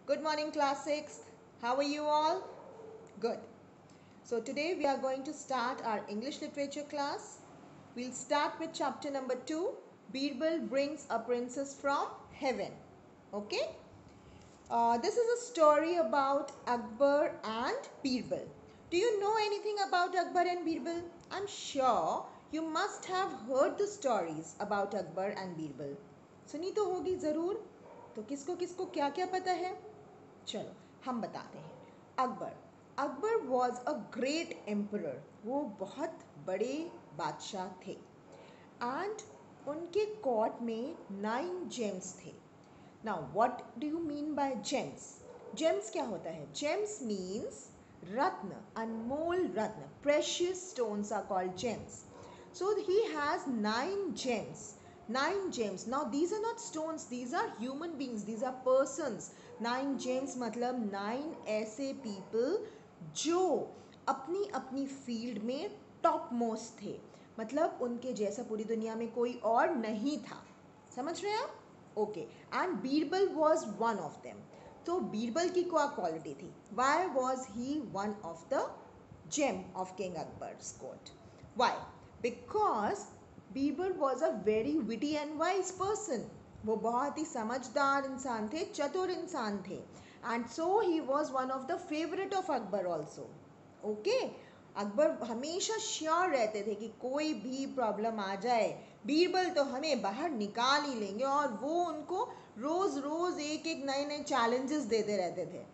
Good morning, class 6. How are you all? Good. So today we are going to start our English literature class. We'll start with chapter number 2. Birbal brings a princess from heaven. Okay? This is a story about Akbar and Birbal. Do you know anything about Akbar and Birbal? I'm sure you must have heard the stories about Akbar and Birbal. सुनी तो होगी ज़रूर. तो किसको किसको क्या क्या पता है? चलो हम बताते हैं. Akbar Akbar was a great emperor. वो बहुत बड़े बादशाह थे. एंड उनके कोर्ट में 9 जेम्स थे. Now what do you mean by gems? Gems क्या होता है? जेम्स मीन्स रत्न, अनमोल रत्न. Precious stones are called gems. So he has 9 gems. 9 gems. Now these are not stones, these are human beings, these are persons. 9 gems मतलब 9 ऐसे people जो अपनी अपनी फील्ड में टॉप मोस्ट थे. मतलब उनके जैसा पूरी दुनिया में कोई और नहीं था. समझ रहे हैं आप? Okay. And Birbal was one of them. तो बीरबल की क्या क्वालिटी थी? Why was he one of the gem of King Akbar's court? Why? Because Birbal was a very witty and wise person. वो बहुत ही समझदार इंसान थे, चतुर इंसान थे. And so he was one of the favourite of Akbar also. Okay. Akbar हमेशा sure रहते थे कि कोई भी प्रॉब्लम आ जाए, बीरबल तो हमें बाहर निकाल ही लेंगे. और वो उनको रोज रोज एक एक नए नए चैलेंजेस देते रहते थे.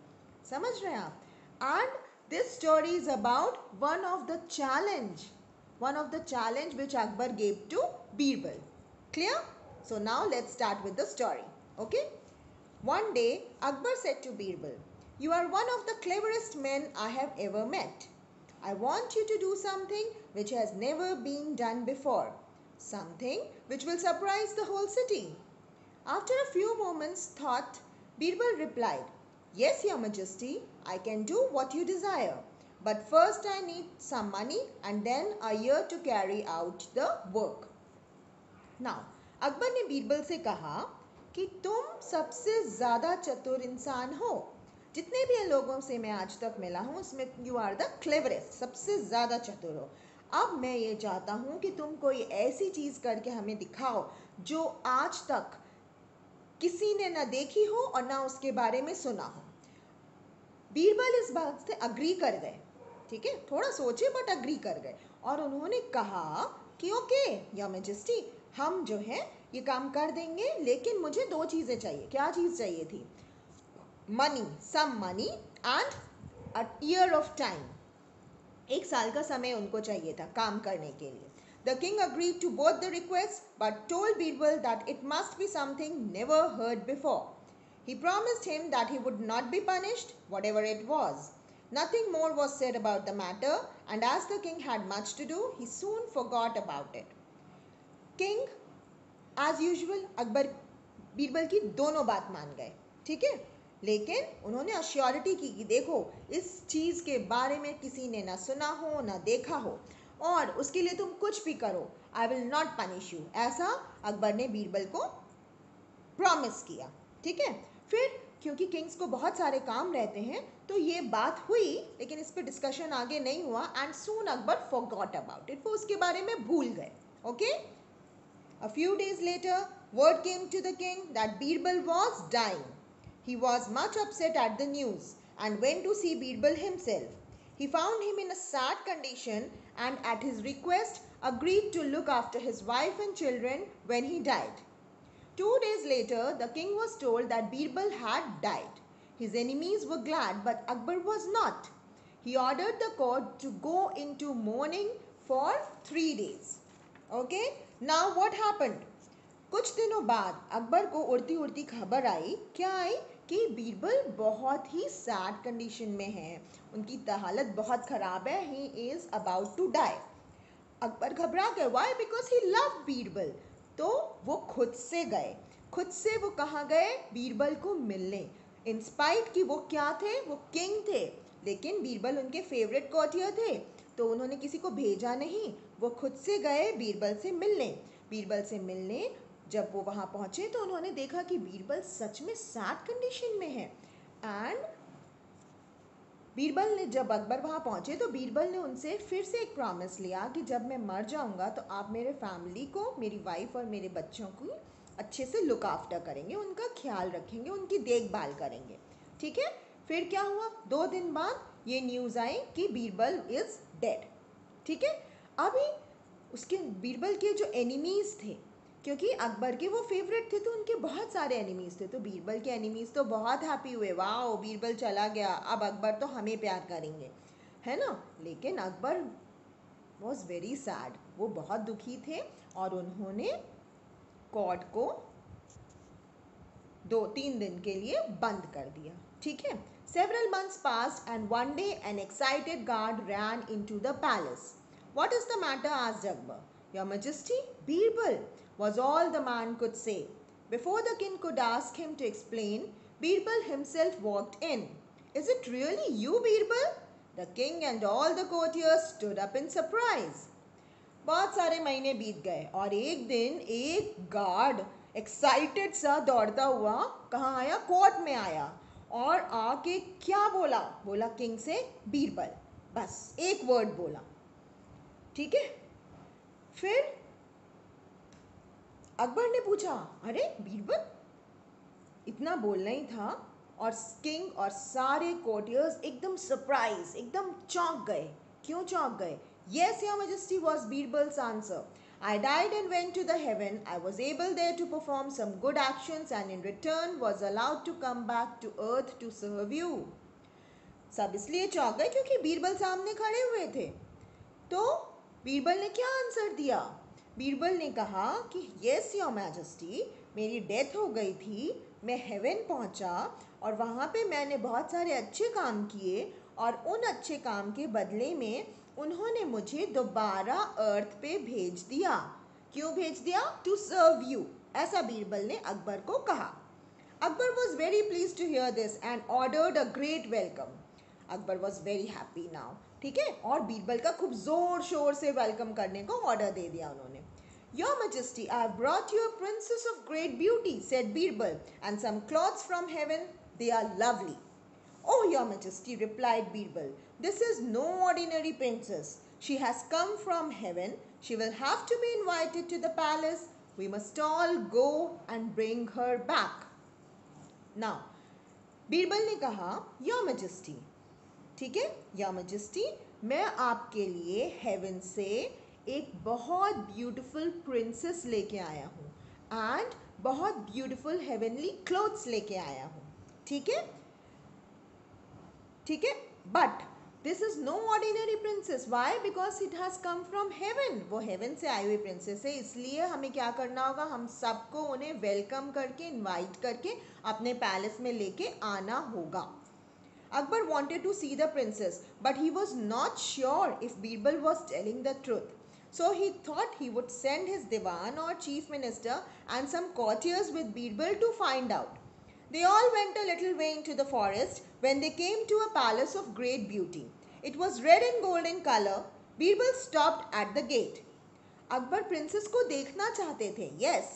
समझ रहे हैं आप? And this story is about one of the challenge which Akbar gave to Birbal. Clear? So now let's start with the story. Okay? One day Akbar said to Birbal, "You are one of the cleverest men I have ever met. I want you to do something which has never been done before. Something which will surprise the whole city." After a few moments' thought, Birbal replied, "Yes, Your Majesty, I can do what you desire. But first I need some money and then a year to carry out the work." Now, Akbar ने बीरबल से कहा कि तुम सबसे ज़्यादा चतुर इंसान हो. जितने भी लोगों से मैं आज तक मिला हूँ उसमें यू आर द क्लेवरेस्ट, सबसे ज़्यादा चतुर हो. अब मैं ये चाहता हूँ कि तुम कोई ऐसी चीज़ करके हमें दिखाओ जो आज तक किसी ने ना देखी हो और ना उसके बारे में सुना हो. बीरबल इस बात से अग्री कर गए. ठीक है, थोड़ा सोचे बट अग्री कर गए. और उन्होंने कहा कि ओके योर मैजेस्टी, हम जो है ये काम कर देंगे, लेकिन मुझे 2 चीज़ें चाहिए. क्या चीज़ चाहिए थी? Money, some money and a year of time. 1 साल का समय उनको चाहिए था काम करने के लिए. The king agreed to both the requests but told Birbal that it must be something never heard before. He promised him that he would not be punished, whatever it was. Nothing more was said about the matter, and as the king had much to do, he soon forgot about it. King, as usual, Akbar Birbal की दोनों बात मान गए. ठीक है, लेकिन उन्होंने assurity की कि देखो इस चीज़ के बारे में किसी ने ना सुना हो ना देखा हो, और उसके लिए तुम कुछ भी करो, I will not punish you. ऐसा अकबर ने बीरबल को प्रॉमिस किया. ठीक है. फिर क्योंकि किंग्स को बहुत सारे काम रहते हैं तो ये बात हुई, लेकिन इस पर डिस्कशन आगे नहीं हुआ. And soon Akbar forgot about it. वो उसके बारे में भूल गए. Okay. A few days later, word came to the king that Birbal was dying. He was much upset at the news and went to see Birbal himself. He found him in a sad condition and at his request agreed to look after his wife and children when he died. 2 days later, the king was told that Birbal had died. His enemies were glad, but Akbar was not. He ordered the court to go into mourning for 3 days. Okay, now what happened? कुछ दिनों बाद अकबर को उड़ती उड़ती खबर आई. क्या आई? कि बीरबल बहुत ही सैड कंडीशन में है, उनकी हालत बहुत ख़राब है. He is about to die. Akbar घबरा गए. Why? Because he love Birbal. तो वो खुद से गए. खुद से वो कहाँ गए? बीरबल को मिलने. इंस्पाइट कि वो क्या थे? वो किंग थे, लेकिन बीरबल उनके फेवरेट कोर्टियर थे, तो उन्होंने किसी को भेजा नहीं. वो खुद से गए बीरबल से मिलने. बीरबल से मिलने जब वो वहाँ पहुँचे तो उन्होंने देखा कि बीरबल सच में सैड कंडीशन में है. एंड बीरबल ने, जब अकबर वहाँ पहुँचे तो बीरबल ने उनसे फिर से एक प्रॉमिस लिया कि जब मैं मर जाऊँगा तो आप मेरे फैमिली को, मेरी वाइफ और मेरे बच्चों को अच्छे से लुक आफ्टर करेंगे, उनका ख्याल रखेंगे, उनकी देखभाल करेंगे। ठीक है। फिर क्या हुआ, 2 दिन बाद ये न्यूज़ आई कि बीरबल इज़ डेड। ठीक है। अभी उसके बीरबल के जो एनिमीज़ थे, क्योंकि अकबर के वो फेवरेट थे तो उनके बहुत सारे एनिमीज़ थे, तो बीरबल के एनिमीज़ तो बहुत हैप्पी हुए, वाह बीरबल चला गया, अब अकबर तो हमें प्यार करेंगे, है ना। लेकिन अकबर वॉज वेरी सैड, वो बहुत दुखी थे और उन्होंने कोर्ट को 2-3 दिन के लिए बंद कर दिया। ठीक है। Several months passed and one day an excited guard ran into the palace. What is the matter? Asked Akbar. Your Majesty, Birbal, was all the man could say. Before the king could ask him to explain, Birbal himself walked in. Is it really you, Birbal? The king and all the courtiers stood up in surprise. बहुत सारे महीने बीत गए और एक दिन एक guard excited सा दौड़ता हुआ कहाँ आया, कोर्ट में आया और आके क्या बोला, बोला किंग से बीरबल, बस एक वर्ड बोला। ठीक है। फिर अकबर ने पूछा, अरे बीरबल, इतना बोलना ही था। और किंग और सारे कोर्टियर्स एकदम सरप्राइज, एकदम चौंक गए। क्यों चौंक गए? Yes, Your Majesty, was Birbal's answer. I died and went to the heaven. I was able there to perform some good actions and in return was allowed to come back to earth to serve you. सब इसलिए चौंक गए क्योंकि बीरबल सामने खड़े हुए थे। तो बीरबल ने क्या आंसर दिया? बीरबल ने कहा कि यस योर मैजेस्टी, मेरी डेथ हो गई थी, मैं हेवन पहुंचा और वहाँ पे मैंने बहुत सारे अच्छे काम किए और उन अच्छे काम के बदले में उन्होंने मुझे दोबारा अर्थ पे भेज दिया। क्यों भेज दिया? टू सर्व यू, ऐसा बीरबल ने अकबर को कहा। Akbar was very pleased to hear this and ordered a great welcome. Akbar was very happy now. ठीक है। और बीरबल का खूब जोर शोर से वेलकम करने को ऑर्डर दे दिया उन्होंने। Your Majesty, I have brought you a princess of great beauty, said Birbal, and some clothes from heaven. They are lovely. Oh, Your Majesty, replied Birbal, this is no ordinary princess. She has come from heaven. She will have to be invited to the palace. We must all go and bring her back. Now, Birbal ने कहा, Your Majesty, ठीक है, Your Majesty, मैं आपके लिए haven से एक बहुत ब्यूटीफुल प्रिंसेस लेके आया हूँ एंड बहुत ब्यूटीफुल हेवनली क्लोथ्स लेके आया हूँ। ठीक है। ठीक है। But this is no ordinary princess. Why? Because it has come from heaven. वो हेवन से आई हुई प्रिंसेस है, इसलिए हमें क्या करना होगा, हम सबको उन्हें वेलकम करके, इन्वाइट करके अपने पैलेस में लेके आना होगा। Akbar wanted to see the princess, but he was not sure if Birbal was telling the truth. So he thought he would send his Diwan or chief minister and some courtiers with Birbal to find out. They all went a little way into the forest when they came to a palace of great beauty. It was red and gold in color. Birbal stopped at the gate. Akbar princess को देखना चाहते थे, yes,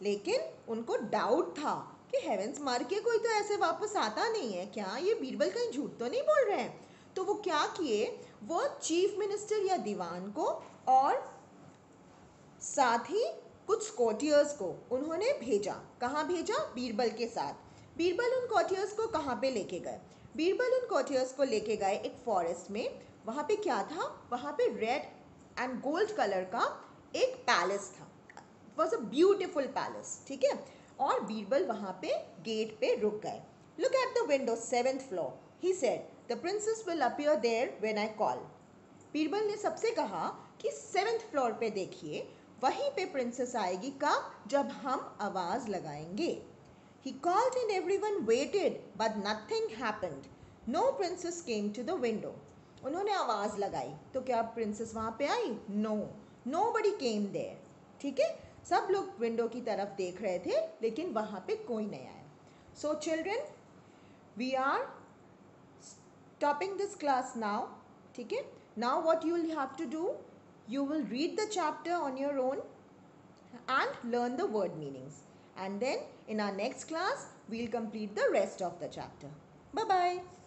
लेकिन उनको doubt था कि heaven's मर के कोई तो ऐसे वापस आता नहीं है, क्या ये बीरबल कहीं झूठ तो नहीं बोल रहे हैं। तो वो क्या किए, वो चीफ मिनिस्टर या दीवान को और साथ ही कुछ कोर्टियर्स को उन्होंने भेजा। कहाँ भेजा? बीरबल के साथ। बीरबल उन कोर्टियर्स को कहाँ पे लेके गए? बीरबल उन कोर्टियर्स को लेके गए एक फॉरेस्ट में। वहाँ पे क्या था? वहाँ पे रेड एंड गोल्ड कलर का एक पैलेस था। It was a beautiful palace. ठीक है। और बीरबल वहाँ पे गेट पे रुक गए। Look at the window, 7th floor, he said, the princess will appear there when I call. Birbal ने सबसे कहा कि 7th फ्लोर पे देखिए, वहीं पे प्रिंसेस आएगी। कब? जब हम आवाज़ लगाएंगे। He called and everyone waited, but nothing happened. No princess came to the window. उन्होंने आवाज़ लगाई तो क्या प्रिंसेस वहाँ पे आई? No, nobody came there. ठीक है। सब लोग विंडो की तरफ देख रहे थे लेकिन वहाँ पे कोई नहीं आया। So children, we are stopping this class now. ठीक है। Now what you will have to do, you will read the chapter on your own and learn the word meanings. And then in our next class, we'll complete the rest of the chapter. Bye-bye.